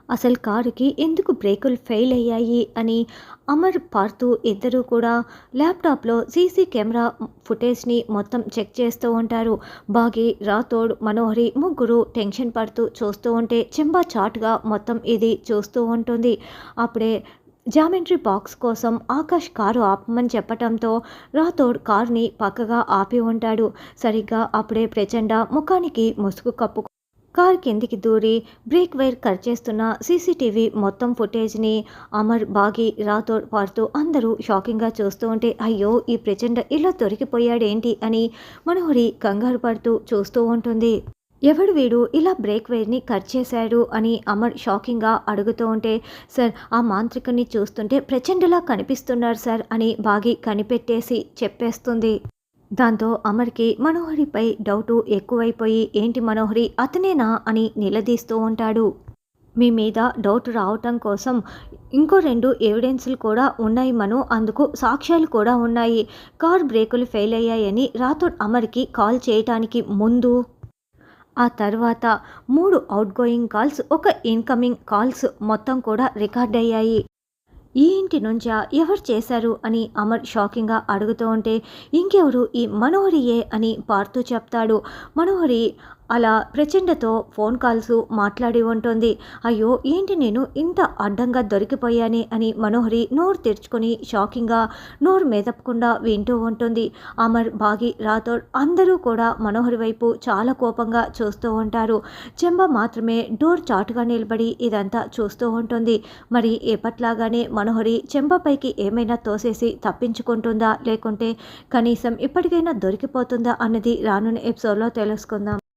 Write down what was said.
అసలు కారుకి ఎందుకు బ్రేకులు ఫెయిల్ అయ్యాయి అని అమర్, పార్థు ఇద్దరూ కూడా ల్యాప్టాప్‌లో సీసీ కెమెరా ఫుటేజ్‌ని మొత్తం చెక్ చేస్తూ ఉంటారు. బాగి, రాథోడ్, మనోహరి ముగ్గురు టెన్షన్ పడుతూ చూస్తూ ఉంటే చెంబా చాటుగా మొత్తం ఇది చూస్తూ ఉంటుంది. అప్పుడే జామెంట్రీ బాక్స్ కోసం ఆకాష్ కారు ఆపమని చెప్పటంతో రాథోడ్ కారుని పక్కగా ఆపి ఉంటాడు. సరిగ్గా అప్పుడే ప్రచండ ముఖానికి ముసుగు కప్పు కారు కిందికి దూరి బ్రేక్ వైర్ కట్ చేస్తున్న సీసీటీవీ మొత్తం ఫుటేజ్‌ని అమర్, బాగి, రాథోడ్, పార్థు అందరూ షాకింగ్‌గా చూస్తూ ఉంటే, అయ్యో! ఈ ప్రచండ ఇలా దొరికిపోయాడేంటి అని మనోహరి కంగారు పడుతూ చూస్తూ ఉంటుంది. ఎవడు వీడు ఇలా బ్రేక్ వైర్‌ని కట్ చేశాడు అని అమర్ షాకింగ్‌గా అడుగుతూ ఉంటే, సార్ ఆ మాంత్రికుడిని చూస్తుంటే ప్రచండలా కనిపిస్తున్నాడు సార్ అని బాగి కనిపెట్టేసి చెప్పేస్తుంది. దాంతో అమర్‌కి మనోహరిపై డౌటు ఎక్కువైపోయి, ఏంటి మనోహరి అతనేనా అని నిలదీస్తూ ఉంటాడు. మీ మీద డౌట్ రావటం కోసం ఇంకో 2 ఎవిడెన్స్‌లు కూడా ఉన్నాయి మను. అందుకు సాక్ష్యాలు కూడా ఉన్నాయి. కార్ బ్రేకులు ఫెయిల్ అయ్యాయని రాథోడ్ అమర్‌కి కాల్ చేయటానికి ముందు, ఆ తర్వాత 3 ఔట్‌గోయింగ్ కాల్స్, 1 ఇన్‌కమింగ్ కాల్స్ మొత్తం కూడా రికార్డ్ అయ్యాయి. ఈ ఇంటి నుంచా? ఎవరు చేశారు అని అమర్ షాకింగ్‌గా అడుగుతూ ఉంటే, ఇంకెవరు ఈ మనోహరియే అని పార్థు చెప్తాడు. మనోహరి అలా ప్రచండతో ఫోన్ కాల్స్ మాట్లాడి ఉంటుంది. అయ్యో! ఏంటి నేను ఇంత అడ్డంగా దొరికిపోయానే అని మనోహరి నోరు తెరుచుకొని షాకింగ్‌గా నోరు మెదపకుండా వింటూ ఉంటుంది. అమర్, బాగి, రాథోడ్ అందరూ కూడా మనోహరి వైపు చాలా కోపంగా చూస్తూ ఉంటారు. చెంబ మాత్రమే డోర్ చాటుగా నిలబడి ఇదంతా చూస్తూ ఉంటుంది. మరి ఎప్పట్లాగానే మనోహరి చెంపపైకి ఏమైనా తోసేసి తప్పించుకుంటుందా? లేకుంటే కనీసం ఇప్పటికైనా దొరికిపోతుందా అన్నది రానున్న ఎపిసోడ్‌లో తెలుసుకుందాం.